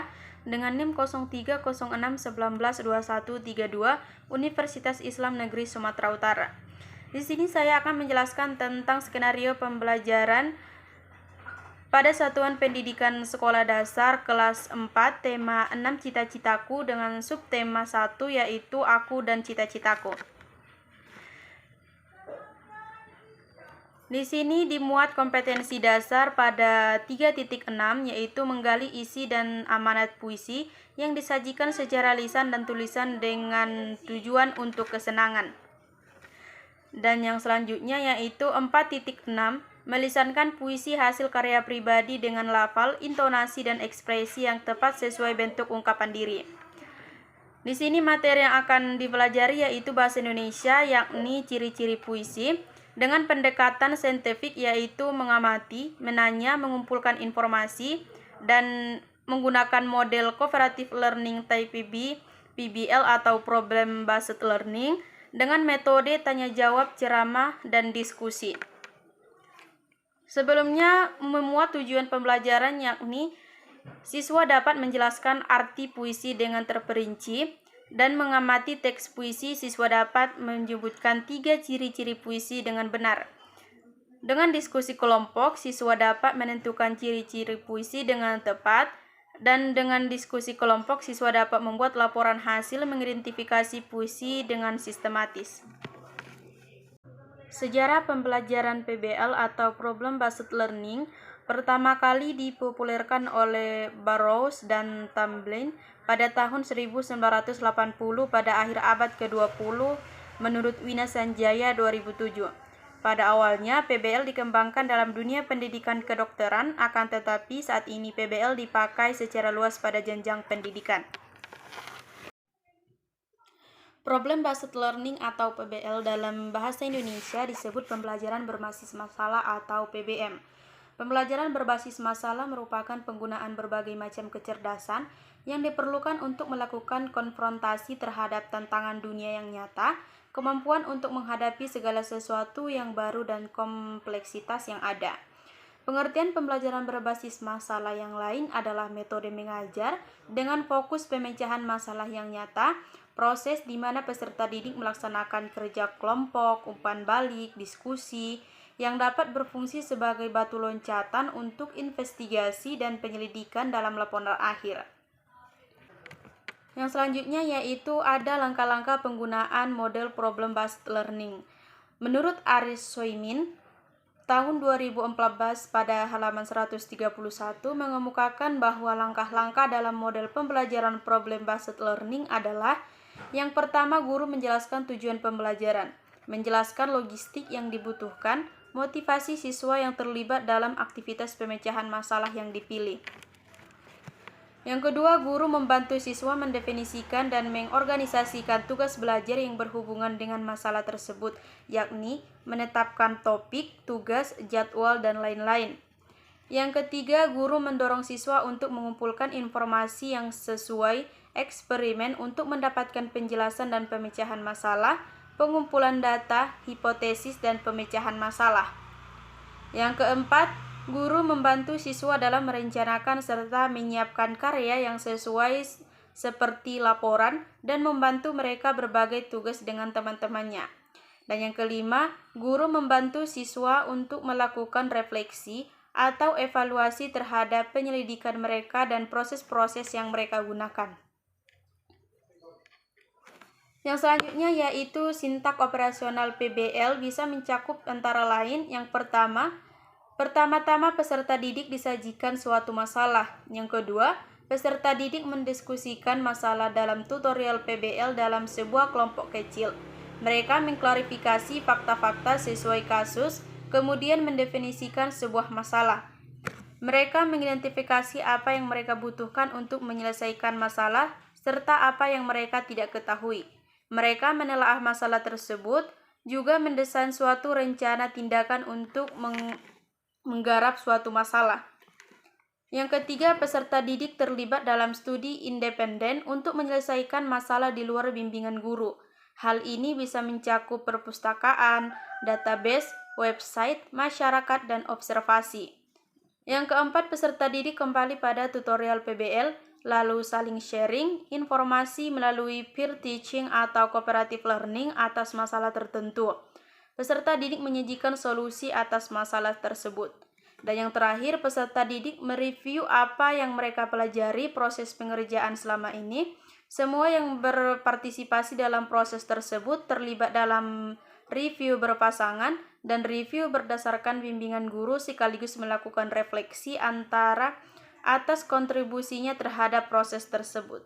Indonesia dengan NIM 0306192132 Universitas Islam Negeri Sumatera Utara. Di sini saya akan menjelaskan tentang skenario pembelajaran pada Satuan Pendidikan Sekolah Dasar kelas 4 tema 6 cita-citaku dengan subtema 1 yaitu aku dan cita-citaku. Di sini dimuat kompetensi dasar pada 3.6 yaitu menggali isi dan amanat puisi yang disajikan secara lisan dan tulisan dengan tujuan untuk kesenangan. Dan yang selanjutnya yaitu 4.6 melisankan puisi hasil karya pribadi dengan lafal, intonasi, dan ekspresi yang tepat sesuai bentuk ungkapan diri. Di sini materi yang akan dipelajari yaitu bahasa Indonesia, yakni ciri-ciri puisi dengan pendekatan saintifik yaitu mengamati, menanya, mengumpulkan informasi, dan menggunakan model cooperative learning type PBL atau problem based learning dengan metode tanya jawab, ceramah, dan diskusi. Sebelumnya memuat tujuan pembelajaran yakni siswa dapat menjelaskan arti puisi dengan terperinci dan mengamati teks puisi. Siswa dapat menyebutkan 3 ciri-ciri puisi dengan benar. Dengan diskusi kelompok, siswa dapat menentukan ciri-ciri puisi dengan tepat, dan dengan diskusi kelompok, siswa dapat membuat laporan hasil mengidentifikasi puisi dengan sistematis. Sejarah pembelajaran PBL atau Problem Based Learning pertama kali dipopulerkan oleh Burroughs dan Tamblyn pada tahun 1980 pada akhir abad ke-20 menurut Wina Sanjaya 2007. Pada awalnya PBL dikembangkan dalam dunia pendidikan kedokteran, akan tetapi saat ini PBL dipakai secara luas pada jenjang pendidikan. Problem Based Learning atau PBL dalam bahasa Indonesia disebut pembelajaran berbasis masalah atau PBM. Pembelajaran berbasis masalah merupakan penggunaan berbagai macam kecerdasan yang diperlukan untuk melakukan konfrontasi terhadap tantangan dunia yang nyata, kemampuan untuk menghadapi segala sesuatu yang baru dan kompleksitas yang ada. Pengertian pembelajaran berbasis masalah yang lain adalah metode mengajar dengan fokus pemecahan masalah yang nyata, proses di mana peserta didik melaksanakan kerja kelompok, umpan balik, diskusi, yang dapat berfungsi sebagai batu loncatan untuk investigasi dan penyelidikan dalam laporan akhir. Yang selanjutnya yaitu ada langkah-langkah penggunaan model Problem Based Learning. Menurut Aris Soimin, tahun 2014 pada halaman 131 mengemukakan bahwa langkah-langkah dalam model pembelajaran Problem Based Learning adalah: yang pertama, guru menjelaskan tujuan pembelajaran, menjelaskan logistik yang dibutuhkan, motivasi siswa yang terlibat dalam aktivitas pemecahan masalah yang dipilih. Yang kedua, guru membantu siswa mendefinisikan dan mengorganisasikan tugas belajar yang berhubungan dengan masalah tersebut, yakni menetapkan topik, tugas, jadwal, dan lain-lain. Yang ketiga, guru mendorong siswa untuk mengumpulkan informasi yang sesuai eksperimen untuk mendapatkan penjelasan dan pemecahan masalah, pengumpulan data, hipotesis, dan pemecahan masalah. Yang keempat, guru membantu siswa dalam merencanakan serta menyiapkan karya yang sesuai seperti laporan dan membantu mereka berbagai tugas dengan teman-temannya. Dan yang kelima, guru membantu siswa untuk melakukan refleksi atau evaluasi terhadap penyelidikan mereka dan proses-proses yang mereka gunakan. Yang selanjutnya yaitu sintak operasional PBL bisa mencakup antara lain: yang pertama-tama peserta didik disajikan suatu masalah. Yang kedua, peserta didik mendiskusikan masalah dalam tutorial PBL dalam sebuah kelompok kecil. Mereka mengklarifikasi fakta-fakta sesuai kasus, kemudian mendefinisikan sebuah masalah. Mereka mengidentifikasi apa yang mereka butuhkan untuk menyelesaikan masalah, serta apa yang mereka tidak ketahui. Mereka menelaah masalah tersebut, juga mendesain suatu rencana tindakan untuk menggarap suatu masalah. Yang ketiga, peserta didik terlibat dalam studi independen untuk menyelesaikan masalah di luar bimbingan guru. Hal ini bisa mencakup perpustakaan, database, website, masyarakat, dan observasi. Yang keempat, peserta didik kembali pada tutorial PBL lalu saling sharing informasi melalui peer teaching atau cooperative learning atas masalah tertentu. Peserta didik menyajikan solusi atas masalah tersebut. Dan yang terakhir, peserta didik mereview apa yang mereka pelajari proses pengerjaan selama ini. Semua yang berpartisipasi dalam proses tersebut terlibat dalam review berpasangan dan review berdasarkan bimbingan guru sekaligus melakukan refleksi antara atas kontribusinya terhadap proses tersebut.